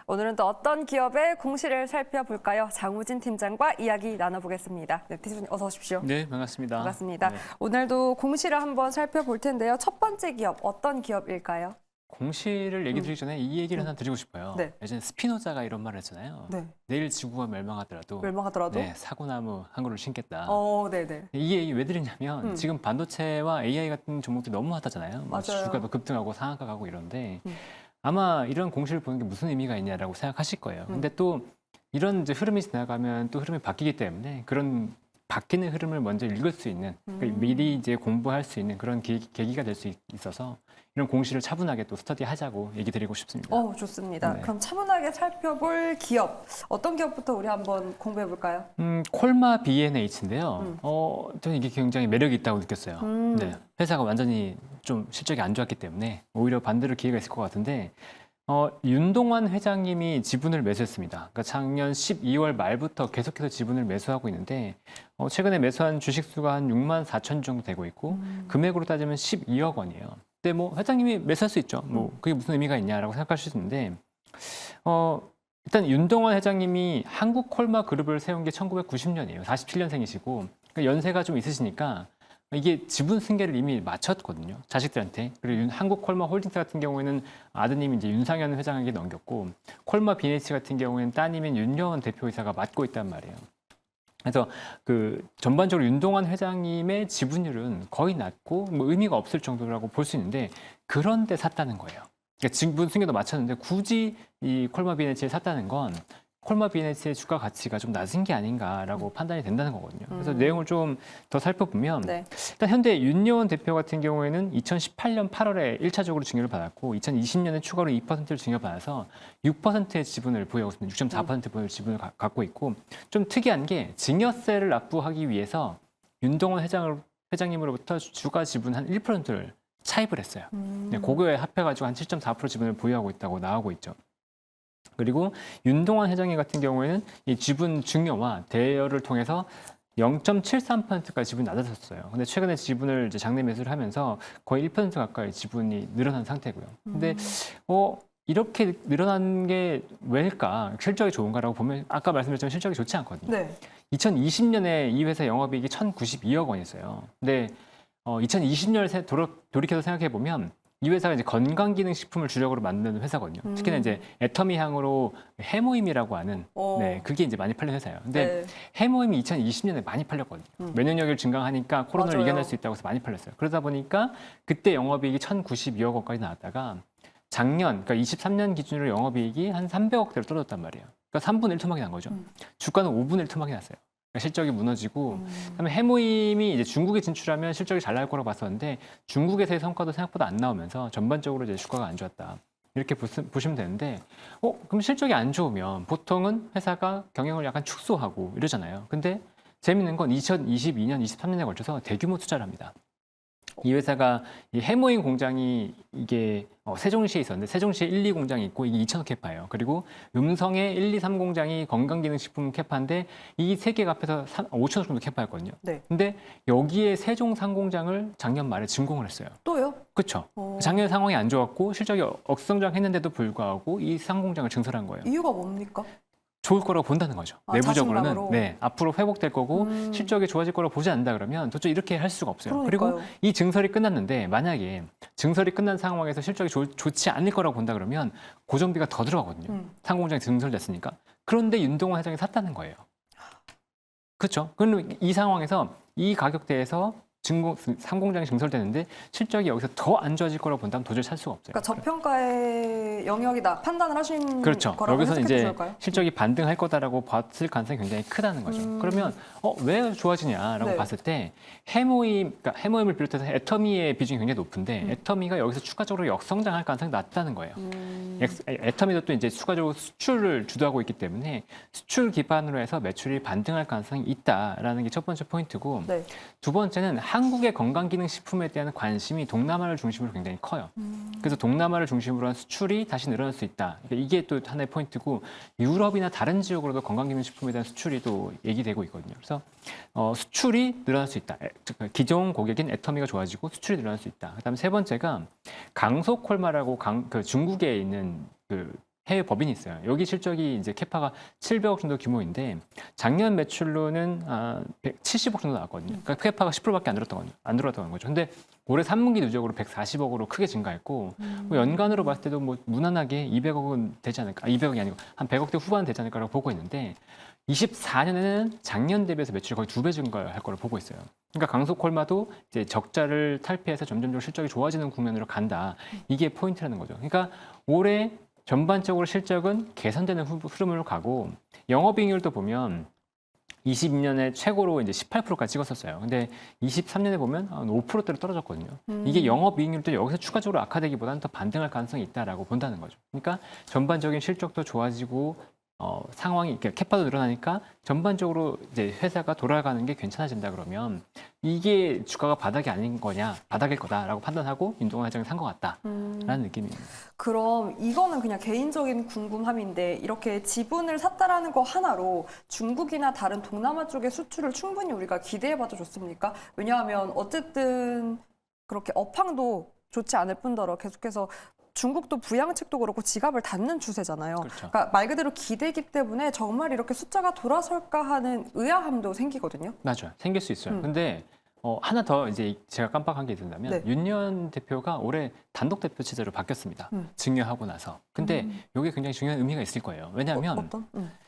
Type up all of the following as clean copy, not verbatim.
오늘은 또 어떤 기업의 공시를 살펴볼까요? 장우진 팀장과 이야기 나눠보겠습니다. 네, 팀장님 어서 오십시오. 네, 반갑습니다. 반갑습니다. 네. 오늘도 공시를 한번 살펴볼 텐데요. 첫 번째 기업 어떤 기업일까요? 공시를 얘기 드리기 전에 이 얘기를 하나 드리고 싶어요. 네. 예전에 스피노자가 이런 말을 했잖아요. 네. 내일 지구가 멸망하더라도 멸망하더라도? 네, 사고나무 한 그루를 심겠다. 네네. 이 얘기 왜 드리냐면 지금 반도체와 AI 같은 종목들이 너무 핫하잖아요. 맞아요. 주가도 급등하고 상한가 가고 이런데 아마 이런 공시를 보는 게 무슨 의미가 있냐라고 생각하실 거예요. 근데 또 이런 이제 흐름이 지나가면 또 흐름이 바뀌기 때문에 그런 바뀌는 흐름을 먼저 읽을 수 있는 그러니까 미리 이제 공부할 수 있는 그런 계기가 될 수 있어서 이런 공시를 차분하게 또 스터디하자고 얘기 드리고 싶습니다. 좋습니다. 네. 그럼 차분하게 살펴볼 기업 어떤 기업부터 우리 한번 공부해 볼까요? 콜마 B&H인데요. 저는 이게 굉장히 매력이 있다고 느꼈어요. 네. 회사가 완전히 좀 실적이 안 좋았기 때문에 오히려 반대로 기회가 있을 것 같은데 윤동환 회장님이 지분을 매수했습니다. 그러니까 작년 12월 말부터 계속해서 지분을 매수하고 있는데 최근에 매수한 주식 수가 한 6만 4천 정도 되고 있고 금액으로 따지면 12억 원이에요. 근데 뭐 회장님이 매수할 수 있죠. 뭐 그게 무슨 의미가 있냐라고 생각하실 수 있는데 일단 윤동환 회장님이 한국콜마 그룹을 세운 게 1990년이에요. 47년생이시고 그러니까 연세가 좀 있으시니까 이게 지분 승계를 이미 마쳤거든요. 자식들한테. 그리고 한국콜마 홀딩스 같은 경우에는 아드님이 이제 윤상현 회장에게 넘겼고 콜마 B&H 같은 경우에는 따님인 윤여원 대표이사가 맡고 있단 말이에요. 그래서 그 전반적으로 윤동환 회장님의 지분율은 거의 낮고 뭐 의미가 없을 정도라고 볼 수 있는데 그런데 샀다는 거예요. 그러니까 지분 승계도 마쳤는데 굳이 이 콜마 B&H를 샀다는 건 콜마 B&H의 주가 가치가 좀 낮은 게 아닌가라고 판단이 된다는 거거든요. 그래서 내용을 좀 더 살펴보면 네. 일단 현대 윤여원 대표 같은 경우에는 2018년 8월에 1차적으로 증여를 받았고 2020년에 추가로 2%를 증여받아서 6%의 지분을 보유하고 있습니다. 6.4%의 지분을 갖고 있고 좀 특이한 게 증여세를 납부하기 위해서 윤동원 회장님으로부터 주가 지분 한 1%를 차입을 했어요. 그거에 합해가지고 한 7.4% 지분을 보유하고 있다고 나오고 있죠. 그리고 윤동환 회장님 같은 경우에는 이 지분 증여와 대여를 통해서 0.73%까지 지분이 낮아졌어요. 근데 최근에 지분을 이제 장내 매수를 하면서 거의 1% 가까이 지분이 늘어난 상태고요. 근데 이렇게 늘어난 게 왜일까? 실적이 좋은가라고 보면 아까 말씀드렸지만 실적이 좋지 않거든요. 네. 2020년에 이 회사 영업이익이 1,092억 원이었어요. 근데 2020년을 돌이켜서 생각해 보면 이 회사가 이제 건강기능식품을 주력으로 만드는 회사거든요. 특히나 이제 애터미 향으로 해모임이라고 하는 네, 그게 이제 많이 팔린 회사예요. 근데 해모임이 2020년에 많이 팔렸거든요. 면역력을 증강하니까 코로나를 맞아요. 이겨낼 수 있다고 해서 많이 팔렸어요. 그러다 보니까 그때 영업이익이 1,092억 원까지 나왔다가 작년, 그러니까 23년 기준으로 영업이익이 한 300억대로 떨어졌단 말이에요. 그러니까 3분의 1 토막이 난 거죠. 주가는 5분의 1 토막이 났어요. 그러니까 실적이 무너지고 그다음에 해모임이 이제 중국에 진출하면 실적이 잘 나올 거라고 봤었는데 중국에서의 성과도 생각보다 안 나오면서 전반적으로 이제 주가가 안 좋았다. 이렇게 보시면 되는데 그럼 실적이 안 좋으면 보통은 회사가 경영을 약간 축소하고 이러잖아요. 근데 재밌는 건 2022년, 23년에 걸쳐서 대규모 투자를 합니다. 이 회사가 이 해모임 공장이 이게 세종시에 있었는데 세종시에 1, 2 공장이 있고 이게 2,000억 캐파예요. 그리고 음성에 1, 2, 3 공장이 건강기능식품 캐파인데 이 세 개가 합해서 5,000억 정도 캐파였거든요. 네. 근데 여기에 세종 상공장을 작년 말에 준공을 했어요. 또요? 그렇죠. 작년 상황이 안 좋았고 실적이 억성장했는데도 불구하고 이 상공장을 증설한 거예요. 이유가 뭡니까? 좋을 거라고 본다는 거죠. 내부적으로는 자신감으로? 네, 앞으로 회복될 거고 실적이 좋아질 거라고 보지 않는다 그러면 도저히 이렇게 할 수가 없어요. 그러니까요. 그리고 이 증설이 끝났는데 만약에 증설이 끝난 상황에서 실적이 좋지 않을 거라고 본다 그러면 고정비가 더 들어가거든요. 상공장이 증설됐으니까. 그런데 윤동환 회장이 샀다는 거예요. 그렇죠. 그럼 이 상황에서 이 가격대에서 상공장이 증설되는데 실적이 여기서 더 안 좋아질 거라고 본다면 도저히 살 수가 없어요. 그러니까 저평가의 영역이다 판단을 하신 그렇죠. 거라고 여기서 해석해도 이제 좋을까요? 실적이 반등할 거다라고 봤을 가능성이 굉장히 크다는 거죠. 그러면 왜 좋아지냐라고 네. 봤을 때 그러니까 해모임을 비롯해서 애터미의 비중이 굉장히 높은데 애터미가 여기서 추가적으로 역성장할 가능성이 낮다는 거예요. 애터미도 또 이제 추가적으로 수출을 주도하고 있기 때문에 수출 기반으로 해서 매출이 반등할 가능성이 있다라는 게 첫 번째 포인트고 네. 두 번째는 한국의 건강기능식품에 대한 관심이 동남아를 중심으로 굉장히 커요. 그래서 동남아를 중심으로 한 수출이 다시 늘어날 수 있다. 그러니까 이게 또 하나의 포인트고 유럽이나 다른 지역으로도 건강기능식품에 대한 수출이 또 얘기되고 있거든요. 그래서 수출이 늘어날 수 있다. 기존 고객인 애터미가 좋아지고 수출이 늘어날 수 있다. 그다음에 세 번째가 강소콜마라고 그 중국에 있는 그 해외 법인이 있어요. 여기 실적이 이제 캐파가 700억 정도 규모인데 작년 매출로는 70억 정도 나왔거든요. 그러니까 캐파가 10%밖에 안 늘었던 거죠. 근데 올해 3분기 누적으로 140억으로 크게 증가했고 뭐 연간으로 봤을 때도 뭐 무난하게 200억은 되지 않을까? 200억이 아니고 한 100억대 후반 되지 않을까라고 보고 있는데 24년에는 작년 대비해서 매출이 거의 2배 증가할 거로 보고 있어요. 그러니까 강소콜마도 이제 적자를 탈피해서 점점점 실적이 좋아지는 국면으로 간다. 이게 포인트라는 거죠. 그러니까 올해 전반적으로 실적은 개선되는 흐름으로 가고 영업이익률도 보면 22년에 최고로 이제 18%까지 찍었었어요. 근데 23년에 보면 한 5%대로 떨어졌거든요. 이게 영업이익률도 여기서 추가적으로 악화되기보다는 더 반등할 가능성이 있다라고 본다는 거죠. 그러니까 전반적인 실적도 좋아지고 상황이 이렇게 캐파도 늘어나니까 전반적으로 이제 회사가 돌아가는 게 괜찮아진다 그러면 이게 주가가 바닥이 아닌 거냐, 바닥일 거다라고 판단하고 윤동환 회장이 산 것 같다라는 느낌입니다. 그럼 이거는 그냥 개인적인 궁금함인데 이렇게 지분을 샀다라는 거 하나로 중국이나 다른 동남아 쪽의 수출을 충분히 우리가 기대해봐도 좋습니까? 왜냐하면 어쨌든 그렇게 업황도 좋지 않을 뿐더러 계속해서 중국도 부양책도 그렇고 지갑을 닫는 추세잖아요. 그렇죠. 그러니까 말 그대로 기대기 때문에 정말 이렇게 숫자가 돌아설까 하는 의아함도 생기거든요. 맞아요. 생길 수 있어요. 근데 하나 더 이제 제가 깜빡한 게 있다면 네. 윤년 대표가 올해 단독 대표 체제로 바뀌었습니다. 증여하고 나서. 근데 이게 굉장히 중요한 의미가 있을 거예요. 왜냐하면 어떤?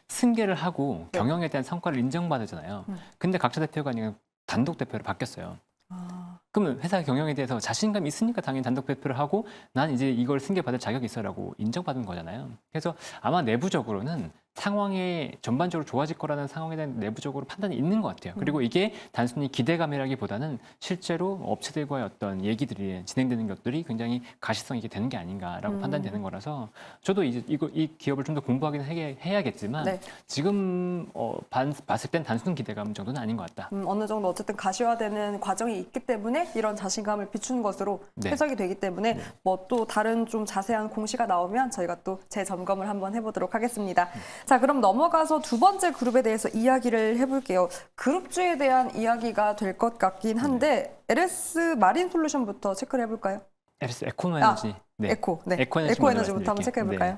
승계를 하고 네. 경영에 대한 성과를 인정받으잖아요. 근데 각자 대표가 아니라 단독 대표로 바뀌었어요. 아, 그러면 회사 경영에 대해서 자신감이 있으니까 당연히 단독 대표를 하고 난 이제 이걸 승계받을 자격이 있어라고 인정받은 거잖아요. 그래서 아마 내부적으로는 상황이 전반적으로 좋아질 거라는 상황에 대한 내부적으로 판단이 있는 것 같아요. 그리고 이게 단순히 기대감이라기보다는 실제로 업체들과의 어떤 얘기들이 진행되는 것들이 굉장히 가시성 있게 되는 게 아닌가라고 판단되는 거라서 저도 이제 이 기업을 좀 더 공부하긴 해야겠지만 네. 지금 봤을 땐 단순 기대감 정도는 아닌 것 같다. 어느 정도 어쨌든 가시화되는 과정이 있기 때문에 이런 자신감을 비추는 것으로 네. 해석이 되기 때문에 뭐 또 다른 좀 자세한 공시가 나오면 저희가 또 재점검을 한번 해보도록 하겠습니다. 자, 그럼 넘어가서 두 번째 그룹에 대해서 이야기를 해볼게요. 그룹주에 대한 이야기가 될 것 같긴 한데 LS 마린솔루션부터 체크를 해볼까요? LS 에코노에너지. 네. 에코, 네. 에코에너지 에코에너지부터 한번 말씀드릴게요. 체크해볼까요?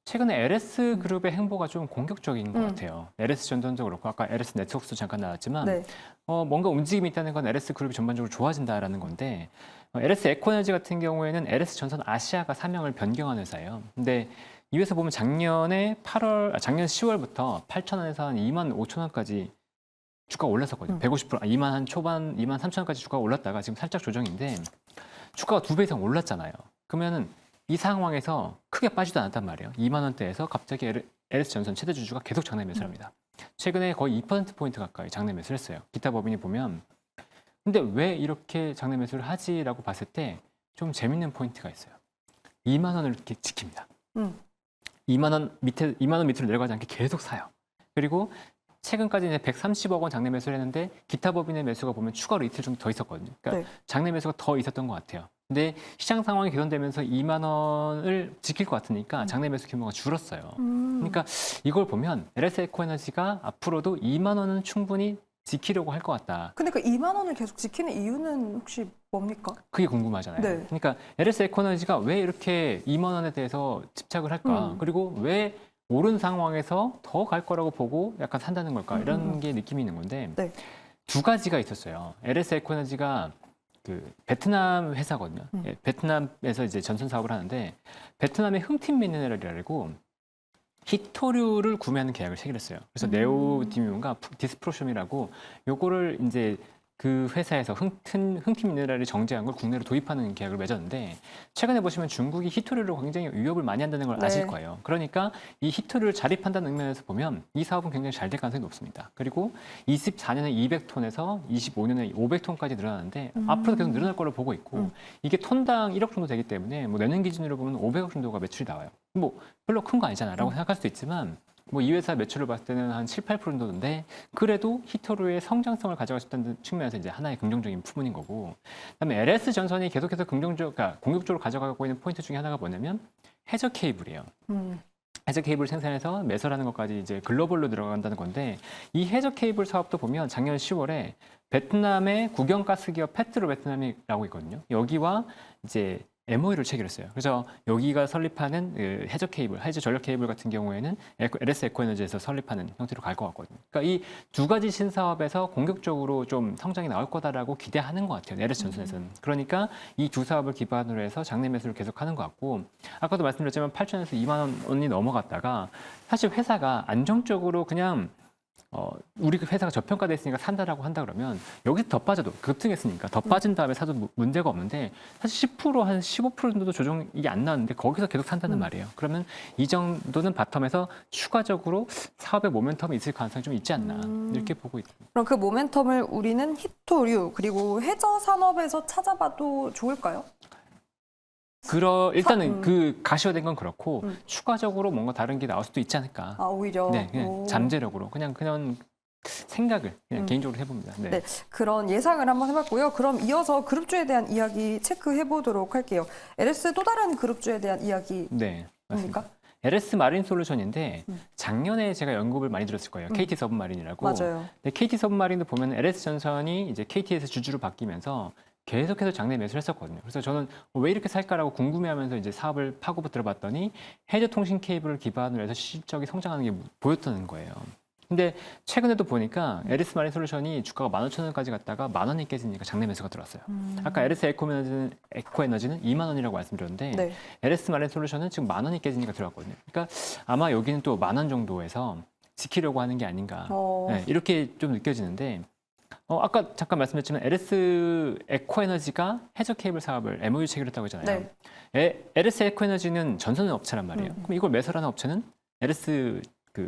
최근에 LS 그룹의 행보가 좀 공격적인 것 같아요. LS 전선도 그렇고 아까 LS 네트워크도 잠깐 나왔지만 네. 뭔가 움직임이 있다는 건 LS 그룹이 전반적으로 좋아진다라는 건데 LS 에코에너지 같은 경우에는 LS 전선 아시아가 사명을 변경한 회사예요. 근데 이 회사 보면 작년 10월부터 8,000원에서 한 25,000원까지 주가가 올랐었거든요. 150%, 2만 한 초반, 2만 3,000원까지 주가가 올랐다가 지금 살짝 조정인데 주가가 2배 이상 올랐잖아요. 그러면은 이 상황에서 크게 빠지도 않았단 말이에요. 2만 원대에서 갑자기 LS 전선 최대 주주가 계속 장내 매수를 합니다. 최근에 거의 2%포인트 가까이 장내 매수를 했어요. 기타 법인이 보면 근데 왜 이렇게 장내 매수를 하지라고 봤을 때 좀 재밌는 포인트가 있어요. 2만 원을 이렇게 지킵니다. 2만 원 밑으로 내려가지 않게 계속 사요. 그리고 최근까지 이제 130억 원 장내 매수를 했는데 기타 법인의 매수가 보면 추가로 이틀 정도 더 있었거든요. 그러니까 네. 장내 매수가 더 있었던 것 같아요. 근데 시장 상황이 개선되면서 2만 원을 지킬 것 같으니까 장내 매수 규모가 줄었어요. 그러니까 이걸 보면 LS 에코에너지가 앞으로도 2만 원은 충분히 지키려고 할 것 같다. 근데 그 2만 원을 계속 지키는 이유는 혹시 뭡니까? 그게 궁금하잖아요. 네. 그러니까 LS 에코너지가 왜 이렇게 2만 원에 대해서 집착을 할까? 그리고 왜 오른 상황에서 더 갈 거라고 보고 약간 산다는 걸까? 이런 게 느낌이 있는 건데 네. 두 가지가 있었어요. LS 에코너지가 그 베트남 회사거든요. 예, 베트남에서 이제 전선 사업을 하는데 베트남의 흥팀 미네랄이라고 히토류를 구매하는 계약을 체결했어요. 그래서 네오디뮴과 디스프로슘이라고 요거를 이제 그 회사에서 흥팀 미네랄이 정제한 걸 국내로 도입하는 계약을 맺었는데 최근에 보시면 중국이 히토류를 굉장히 위협을 많이 한다는 걸 아실 네. 거예요. 그러니까 이 히토류를 자립한다는 측면에서 보면 이 사업은 굉장히 잘 될 가능성이 높습니다. 그리고 24년에 200톤에서 25년에 500톤까지 늘어나는데 앞으로 계속 늘어날 걸로 보고 있고 이게 톤당 1억 정도 되기 때문에 뭐 내년 기준으로 보면 500억 정도가 매출이 나와요. 뭐 별로 큰 거 아니잖아라고 생각할 수도 있지만 뭐 이 회사 매출을 봤을 때는 한 7, 8% 정도인데 그래도 히토류의 성장성을 가져갈 수 있다는 측면에서 이제 하나의 긍정적인 부분인 거고 그다음에 LS 전선이 계속해서 그러니까 공격적으로 가져가고 있는 포인트 중에 하나가 뭐냐면 해저 케이블이에요. 해저 케이블 생산해서 매설하는 것까지 이제 글로벌로 들어간다는 건데 이 해저 케이블 사업도 보면 작년 10월에 베트남의 국영가스 기업 페트로 베트남이라고 있거든요. 여기와 이제 MOU를 체결했어요. 그래서 여기가 설립하는 해저 케이블, 해저 전력 케이블 같은 경우에는 LS 에코에너지에서 설립하는 형태로 갈 것 같거든요. 그러니까 이 두 가지 신사업에서 공격적으로 좀 성장이 나올 거다라고 기대하는 것 같아요. LS 전선에서는. 그러니까 이 두 사업을 기반으로 해서 장내 매수를 계속하는 것 같고, 아까도 말씀드렸지만 8천에서 2만 원이 넘어갔다가 사실 회사가 안정적으로 그냥 우리 회사가 저평가돼 있으니까 산다라고 한다 그러면 여기서 더 빠져도 급등했으니까 더 빠진 다음에 사도 문제가 없는데 사실 10% 한 15% 정도도 조정이 안 나왔는데 거기서 계속 산다는 말이에요. 그러면 이 정도는 바텀에서 추가적으로 사업의 모멘텀이 있을 가능성이 좀 있지 않나 이렇게 보고 있습니다. 그럼 그 모멘텀을 우리는 히토류 그리고 해저 산업에서 찾아봐도 좋을까요? 일단은 그 가시화된 건 그렇고 추가적으로 뭔가 다른 게 나올 수도 있지 않을까. 아, 오히려. 네, 그냥 잠재력으로 그냥 생각을 그냥 개인적으로 해봅니다. 네. 네, 그런 예상을 한번 해봤고요. 그럼 이어서 그룹주에 대한 이야기 체크해 보도록 할게요. LS 또 다른 그룹주에 대한 이야기입니까? 네, 맞습니다. LS 마린 솔루션인데 작년에 제가 언급을 많이 들었을 거예요. KT 서브마린이라고. 맞아요. 근데 KT 서브마린도 보면 LS 전선이 이제 KT에서 주주로 바뀌면서 계속해서 장내 매수를 했었거든요. 그래서 저는 왜 이렇게 살까라고 궁금해하면서 이제 사업을 파고 들어봤더니 해저 통신 케이블을 기반으로 해서 실적이 성장하는 게 보였다는 거예요. 근데 최근에도 보니까 LS 마린 솔루션이 주가가 15,000원까지 갔다가 10,000원이 깨지니까 장내 매수가 들어왔어요. 아까 LS 에코에너지는 2만 원이라고 말씀드렸는데 네. LS 마린 솔루션은 지금 10,000원이 깨지니까 들어왔거든요. 그러니까 아마 여기는 또 10,000원 정도에서 지키려고 하는 게 아닌가. 네, 이렇게 좀 느껴지는데 아까 잠깐 말씀드렸지만 LS 에코에너지가 해저 케이블 사업을 MOU 체결했다고 했잖아요. 네. LS 에코에너지는 전선 업체란 말이에요. 그럼 이걸 매설하는 업체는 LS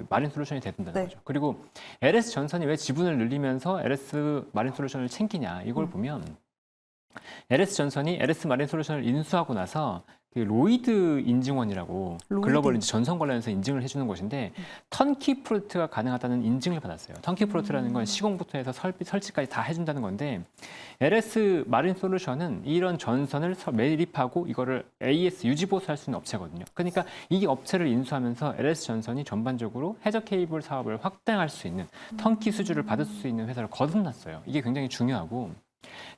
마린 솔루션이 돼야 된다는 거죠. 그리고 LS 전선이 왜 지분을 늘리면서 LS 마린 솔루션을 챙기냐 이걸 보면 LS 전선이 LS 마린 솔루션을 인수하고 나서 그 로이드 인증원이라고 글로벌 이제 전선 관련해서 인증을 해주는 곳인데 턴키 프로젝트가 가능하다는 인증을 받았어요. 턴키 프로젝트라는 건 시공부터 해서 설치까지 다 해준다는 건데 LS 마린 솔루션은 이런 전선을 매립하고 이거를 AS 유지 보수할 수 있는 업체거든요. 그러니까 이 업체를 인수하면서 LS 전선이 전반적으로 해저 케이블 사업을 확대할 수 있는 턴키 수주를 받을 수 있는 회사를 거듭났어요. 이게 굉장히 중요하고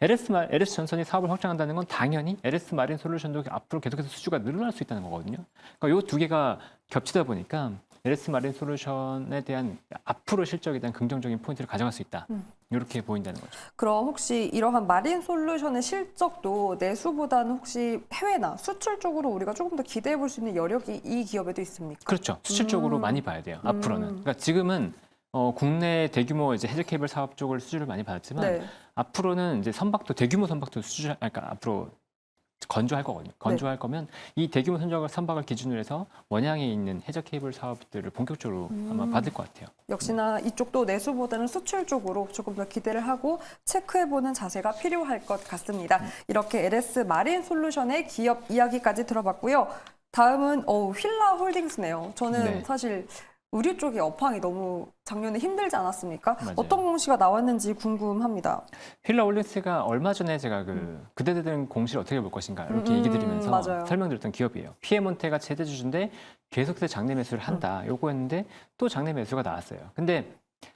LS 전선이 사업을 확장한다는 건 당연히 LS 마린 솔루션도 앞으로 계속해서 수주가 늘어날 수 있다는 거거든요. 그러니까 이 두 개가 겹치다 보니까 LS 마린 솔루션에 대한 앞으로 실적에 대한 긍정적인 포인트를 가져갈 수 있다. 이렇게 보인다는 거죠. 그럼 혹시 이러한 마린 솔루션의 실적도 내수보다는 혹시 해외나 수출 쪽으로 우리가 조금 더 기대해 볼 수 있는 여력이 이 기업에도 있습니까? 그렇죠. 수출 쪽으로 많이 봐야 돼요. 앞으로는. 그러니까 지금은 국내 대규모 이제 해저 케이블 사업 쪽을 수주를 많이 받았지만 앞으로는 이제 대규모 선박도 그러니까 앞으로 건조할 거거든요. 건조할 거면 이 대규모 선박을 기준으로 해서 원양에 있는 해저 케이블 사업들을 본격적으로 아마 받을 것 같아요. 역시나 이쪽도 내수보다는 수출 쪽으로 조금 더 기대를 하고 체크해보는 자세가 필요할 것 같습니다. 이렇게 LS 마린 솔루션의 기업 이야기까지 들어봤고요. 다음은 휠라 홀딩스네요. 저는 사실 의류 쪽의 업황이 너무 작년에 힘들지 않았습니까? 맞아요. 어떤 공시가 나왔는지 궁금합니다. 휠라 홀딩스가 얼마 전에 제가 그대들은 공시를 어떻게 볼 것인가 이렇게 얘기 드리면서 설명드렸던 기업이에요. 피에몬테가 최대 주주인데 계속해서 장내 매수를 한다. 요거였는데 또 장내 매수가 나왔어요. 근데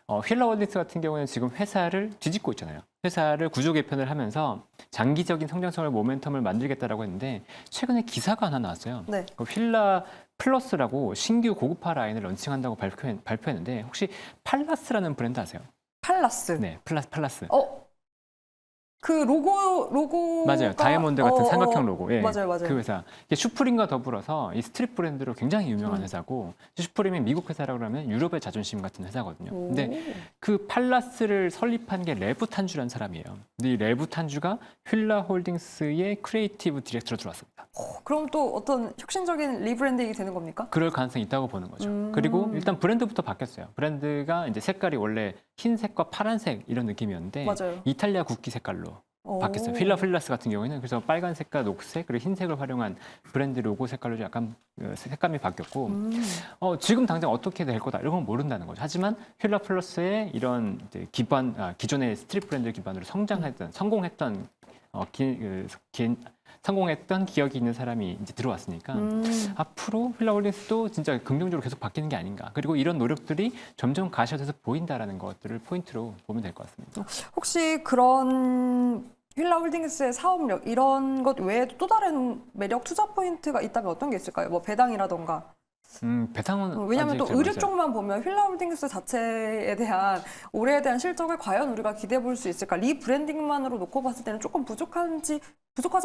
휠라 홀딩스 같은 경우는 지금 회사를 뒤집고 있잖아요. 회사를 구조 개편을 하면서 장기적인 성장성을 모멘텀을 만들겠다라고 했는데 최근에 기사가 하나 나왔어요. 휠라 플러스라고 신규 고급화 라인을 런칭한다고 발표했는데 혹시 팔라스라는 브랜드 아세요? 팔라스. 네, 팔라스. 그 로고 맞아요. 다이아몬드 같은 삼각형 로고. 예, 맞아요. 그 회사. 이게 슈프림과 더불어서 이 스트릿 브랜드로 굉장히 유명한 회사고 슈프림이 미국 회사라고 하면 유럽의 자존심 같은 회사거든요. 근데 그 팔라스를 설립한 게 레브 탄주라는 사람이에요. 근데 이 레브 탄주가 휠라 홀딩스의 크리에이티브 디렉터로 들어왔습니다. 그럼 또 어떤 혁신적인 리브랜딩이 되는 겁니까? 그럴 가능성이 있다고 보는 거죠. 그리고 일단 브랜드부터 바뀌었어요. 브랜드가 이제 색깔이 원래 흰색과 파란색 이런 느낌이었는데 이탈리아 국기 색깔로 바뀌었어요. 휠라 플러스 같은 경우에는 그래서 빨간색과 녹색 그리고 흰색을 활용한 브랜드 로고 색깔로 약간 색감이 바뀌었고 지금 당장 어떻게 될 거다 이런 건 모른다는 거죠. 하지만 휠라 플러스의 이런 이제 기존의 스트릿 브랜드 기반으로 성공했던 기억이 있는 사람이 이제 들어왔으니까 앞으로 휠라 홀딩스도 진짜 긍정적으로 계속 바뀌는 게 아닌가. 그리고 이런 노력들이 점점 가시화돼서 보인다라는 것들을 포인트로 보면 될 것 같습니다. 혹시 그런 휠라홀딩스의 사업력 이런 것 외에도 또 다른 매력 투자 포인트가 있다면 어떤 게 있을까요? 뭐 배당이라던가. 배당은 왜냐하면 아직 또 잘 의류 모르겠어요. 쪽만 보면 휠라홀딩스 자체에 대한 올해에 대한 실적을 과연 우리가 기대해 볼 수 있을까? 리브랜딩만으로 놓고 봤을 때는 조금 부족하지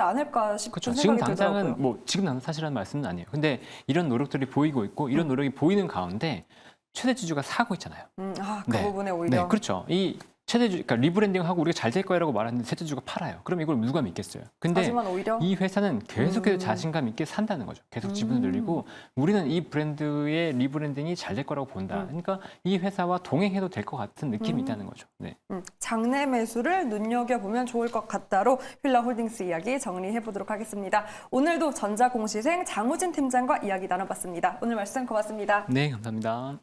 않을까 싶은 그렇죠. 지금 생각이 당장은 들더라고요. 뭐 지금 당장 사실은 말씀은 아니에요. 근데 이런 노력들이 보이고 있고 이런 노력이 보이는 가운데 최대 주주가 사고 있잖아요. 그 네. 부분에 오히려. 네, 그렇죠. 이 최대주, 그러니까 리브랜딩하고 우리가 잘 될 거라고 말하는데 최대주가 팔아요. 그럼 이걸 누가 믿겠어요? 근데 하지만 오히려 이 회사는 계속해서 자신감 있게 산다는 거죠. 계속 지분을 늘리고 우리는 이 브랜드의 리브랜딩이 잘 될 거라고 본다. 그러니까 이 회사와 동행해도 될 것 같은 느낌이 있다는 거죠. 네. 장내 매수를 눈여겨보면 좋을 것 같다로 휠라홀딩스 이야기 정리해 보도록 하겠습니다. 오늘도 전자공시생 장우진 팀장과 이야기 나눠봤습니다. 오늘 말씀 고맙습니다. 네, 감사합니다.